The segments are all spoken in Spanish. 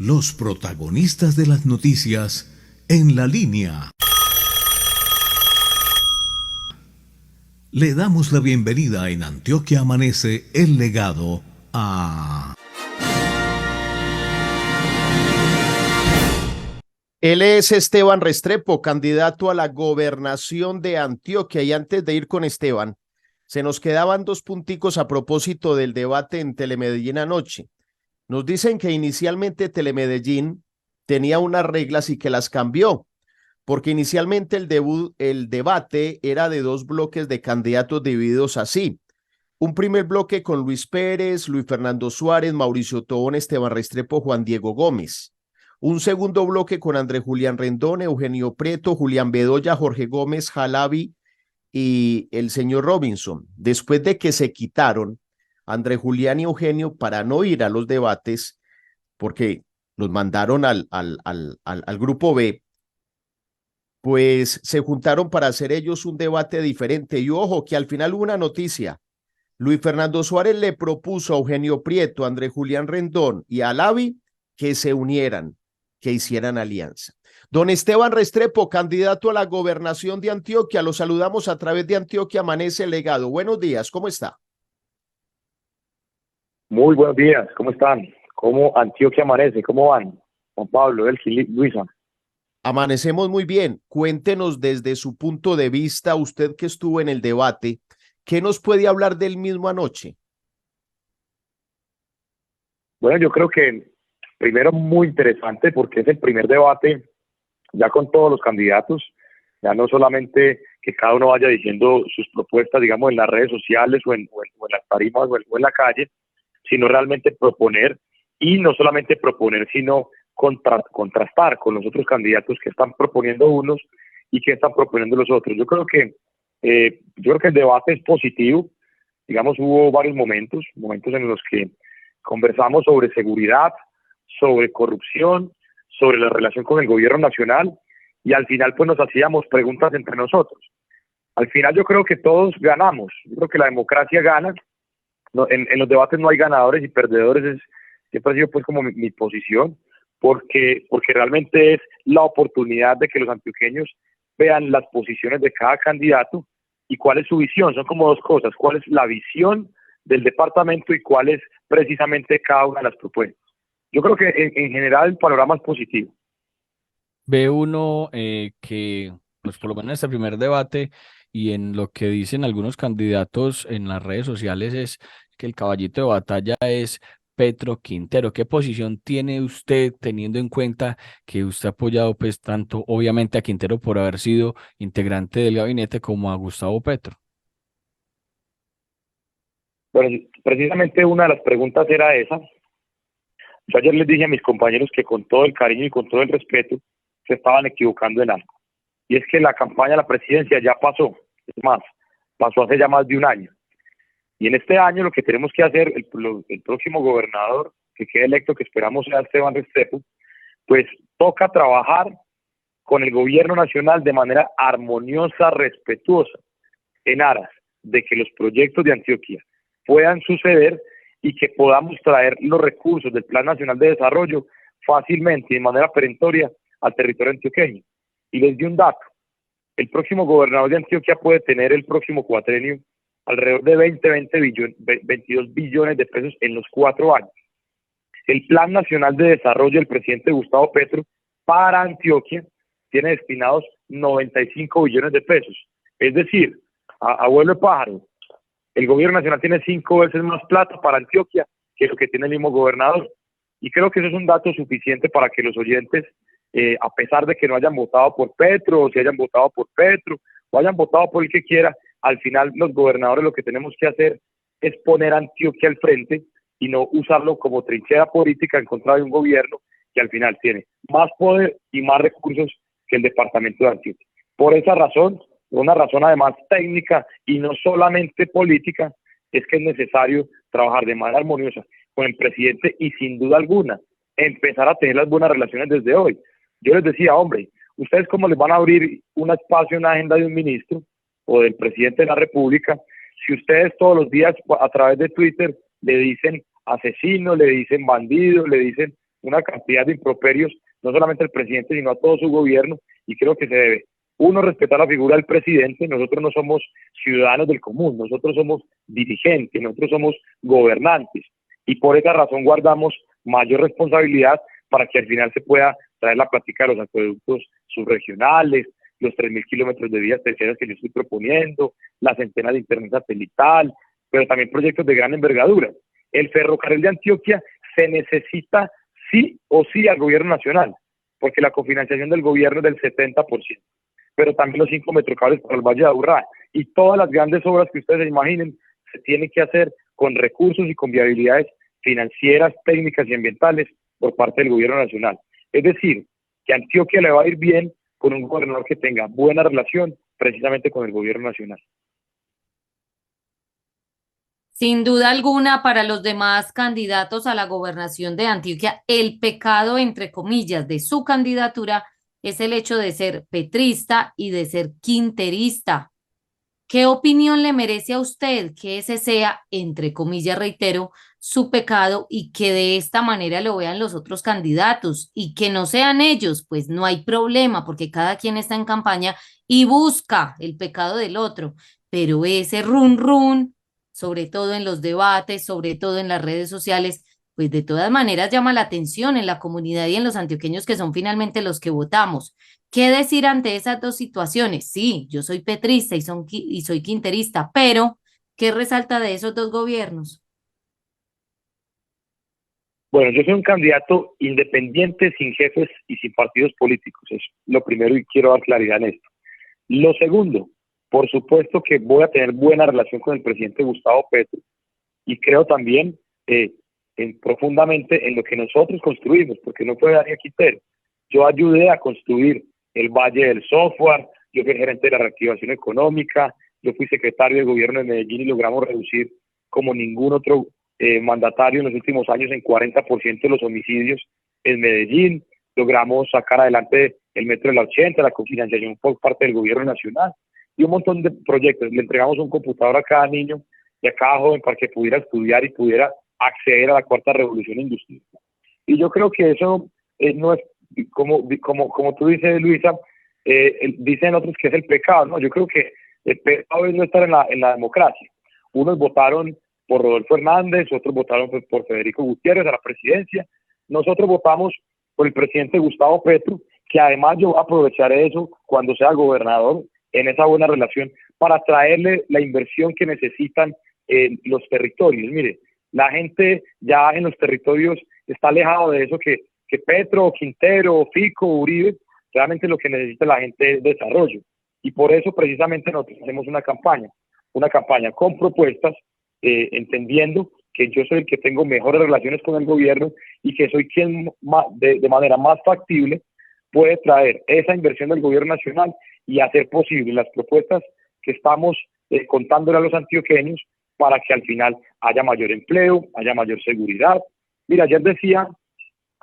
Los protagonistas de las noticias en la línea. Le damos la bienvenida en Antioquia Amanece el legado a... Él es Esteban Restrepo, candidato a la gobernación de Antioquia. Y antes de ir con Esteban, se nos quedaban dos punticos a propósito del debate en Telemedellín anoche. Nos dicen que inicialmente Telemedellín tenía unas reglas y que las cambió, porque inicialmente el debate era de dos bloques de candidatos divididos así. Un primer bloque con Luis Pérez, Luis Fernando Suárez, Mauricio Tobón, Esteban Restrepo, Juan Diego Gómez. Un segundo bloque con Andrés Julián Rendón, Eugenio Prieto, Julián Bedoya, Jorge Gómez, Jalavi y el señor Robinson. Después de que se quitaron Andrés Julián y Eugenio para no ir a los debates, porque los mandaron al grupo B, pues se juntaron para hacer ellos un debate diferente. Y ojo, que al final hubo una noticia. Luis Fernando Suárez le propuso a Eugenio Prieto, a Andrés Julián Rendón y a Lavi que se unieran, que hicieran alianza. Don Esteban Restrepo, candidato a la gobernación de Antioquia, lo saludamos a través de Antioquia Amanece el Legado. Buenos días, ¿cómo está? Muy buenos días, ¿cómo están? ¿Cómo Antioquia amanece? ¿Cómo van? Juan Pablo, Elkin, Luisa. Amanecemos muy bien. Cuéntenos desde su punto de vista, usted que estuvo en el debate, ¿qué nos puede hablar del mismo anoche? Bueno, yo creo que primero muy interesante porque es el primer debate ya con todos los candidatos, ya no solamente que cada uno vaya diciendo sus propuestas, digamos, en las redes sociales o en las tarimas o en la calle, sino realmente proponer, y no solamente proponer, sino contrastar con los otros candidatos que están proponiendo unos y que están proponiendo los otros. Yo creo que el debate es positivo. Digamos, hubo varios momentos en los que conversamos sobre seguridad, sobre corrupción, sobre la relación con el gobierno nacional, y al final pues nos hacíamos preguntas entre nosotros. Al final yo creo que todos ganamos. Yo creo que la democracia gana. No, en los debates no hay ganadores y perdedores, siempre ha sido pues como mi posición, porque realmente es la oportunidad de que los antioqueños vean las posiciones de cada candidato y cuál es su visión. Son como dos cosas: cuál es la visión del departamento y cuál es precisamente cada una de las propuestas. Yo creo que en general el panorama es positivo. Ve uno que, pues por lo menos en este primer debate y en lo que dicen algunos candidatos en las redes sociales es que el caballito de batalla es Petro Quintero. ¿Qué posición tiene usted teniendo en cuenta que usted ha apoyado pues tanto obviamente a Quintero por haber sido integrante del gabinete como a Gustavo Petro? Bueno, precisamente una de las preguntas era esa. Yo ayer les dije a mis compañeros que con todo el cariño y con todo el respeto se estaban equivocando en algo. Y es que la campaña a la presidencia ya pasó. Es más, pasó hace ya más de un año. Y en este año lo que tenemos que hacer, el próximo gobernador que quede electo, que esperamos sea Esteban Restrepo, pues toca trabajar con el gobierno nacional de manera armoniosa, respetuosa, en aras de que los proyectos de Antioquia puedan suceder y que podamos traer los recursos del Plan Nacional de Desarrollo fácilmente y de manera perentoria al territorio antioqueño. Y les di un dato: el próximo gobernador de Antioquia puede tener el próximo cuatrenio alrededor de 22 billones de pesos en los 4 años. El Plan Nacional de Desarrollo del presidente Gustavo Petro para Antioquia tiene destinados 95 billones de pesos. Es decir, a vuelo de pájaro, el gobierno nacional tiene 5 veces más plata para Antioquia que lo que tiene el mismo gobernador. Y creo que eso es un dato suficiente para que los oyentes, a pesar de que no hayan votado por Petro, o si hayan votado por Petro, o hayan votado por el que quiera, al final los gobernadores lo que tenemos que hacer es poner a Antioquia al frente y no usarlo como trinchera política en contra de un gobierno que al final tiene más poder y más recursos que el departamento de Antioquia. Por esa razón, una razón además técnica y no solamente política, es que es necesario trabajar de manera armoniosa con el presidente y sin duda alguna empezar a tener las buenas relaciones desde hoy. Yo les decía, hombre, ¿ustedes cómo les van a abrir un espacio en la agenda de un ministro o del presidente de la República si ustedes todos los días a través de Twitter le dicen asesino, le dicen bandido, le dicen una cantidad de improperios, no solamente al presidente, sino a todo su gobierno, y creo que se debe, uno, respetar la figura del presidente. Nosotros no somos ciudadanos del común, nosotros somos dirigentes, nosotros somos gobernantes, y por esa razón guardamos mayor responsabilidad para que al final se pueda traer la plática de los acueductos subregionales, los 3.000 kilómetros de vías terceras que yo estoy proponiendo, las antenas de internet satelital, pero también proyectos de gran envergadura. El ferrocarril de Antioquia se necesita sí o sí al gobierno nacional, porque la cofinanciación del gobierno es del 70%, pero también los 5 metrocables para el Valle de Aburrá, y todas las grandes obras que ustedes se imaginen se tienen que hacer con recursos y con viabilidades financieras, técnicas y ambientales por parte del gobierno nacional. Es decir, que a Antioquia le va a ir bien con un gobernador que tenga buena relación precisamente con el gobierno nacional. Sin duda alguna, para los demás candidatos a la gobernación de Antioquia, el pecado, entre comillas, de su candidatura es el hecho de ser petrista y de ser quinterista. ¿Qué opinión le merece a usted que ese sea, entre comillas, reitero, su pecado, y que de esta manera lo vean los otros candidatos y que no sean ellos? Pues no hay problema, porque cada quien está en campaña y busca el pecado del otro, pero ese run, sobre todo en los debates, sobre todo en las redes sociales, pues de todas maneras llama la atención en la comunidad y en los antioqueños, que son finalmente los que votamos. ¿Qué decir ante esas dos situaciones? Sí, yo soy petrista y soy quinterista, pero ¿qué resalta de esos dos gobiernos? Bueno, yo soy un candidato independiente, sin jefes y sin partidos políticos. Es lo primero, y quiero dar claridad en esto. Lo segundo, por supuesto que voy a tener buena relación con el presidente Gustavo Petro, y creo también profundamente en lo que nosotros construimos, porque no fue Daniel Quintero. Yo ayudé a construir el Valle del Software, yo fui gerente de la reactivación económica, yo fui secretario del gobierno de Medellín y logramos reducir como ningún otro mandatario en los últimos años en 40% los homicidios en Medellín. Logramos sacar adelante el metro de la 80, la cofinanciación por parte del gobierno nacional y un montón de proyectos. Le entregamos un computador a cada niño y a cada joven para que pudiera estudiar y pudiera acceder a la cuarta revolución industrial. Y yo creo que eso no es, como tú dices, Luisa, dicen otros que es el pecado, ¿no? Yo creo que el pecado es no estar en la democracia. Unos votaron por Rodolfo Hernández, otros votaron por Federico Gutiérrez a la presidencia. Nosotros votamos por el presidente Gustavo Petro, que además yo voy a aprovechar eso cuando sea gobernador, en esa buena relación, para traerle la inversión que necesitan los territorios. Mire, la gente ya en los territorios está alejado de eso que Petro, Quintero, Fico, Uribe. Realmente lo que necesita la gente es desarrollo. Y por eso precisamente nosotros hacemos una campaña con propuestas, entendiendo que yo soy el que tengo mejores relaciones con el gobierno y que soy quien de manera más factible puede traer esa inversión del gobierno nacional y hacer posible las propuestas que estamos contándole a los antioqueños para que al final haya mayor empleo, haya mayor seguridad. Mira, ayer decía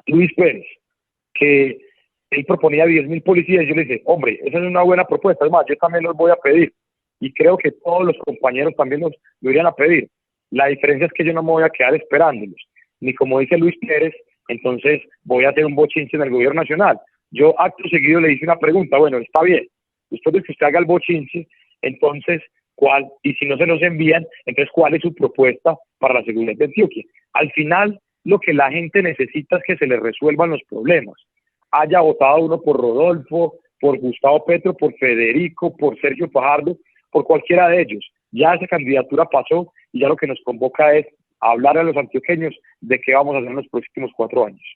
Luis Pérez que él proponía 10.000 policías, y yo le dije, hombre, esa es una buena propuesta, es más, yo también los voy a pedir, y creo que todos los compañeros también lo irían a pedir. La diferencia es que yo no me voy a quedar esperándolos, ni como dice Luis Pérez, entonces voy a hacer un bochinche en el gobierno nacional. Yo acto seguido le hice una pregunta, bueno, está bien, después de que usted haga el bochinche, entonces, ¿cuál? Y si no se nos envían, entonces, ¿cuál es su propuesta para la seguridad de Antioquia? Al final, lo que la gente necesita es que se le resuelvan los problemas. Haya votado uno por Rodolfo, por Gustavo Petro, por Federico, por Sergio Fajardo, por cualquiera de ellos. Ya esa candidatura pasó y ya lo que nos convoca es hablar a los antioqueños de qué vamos a hacer en los próximos 4 años.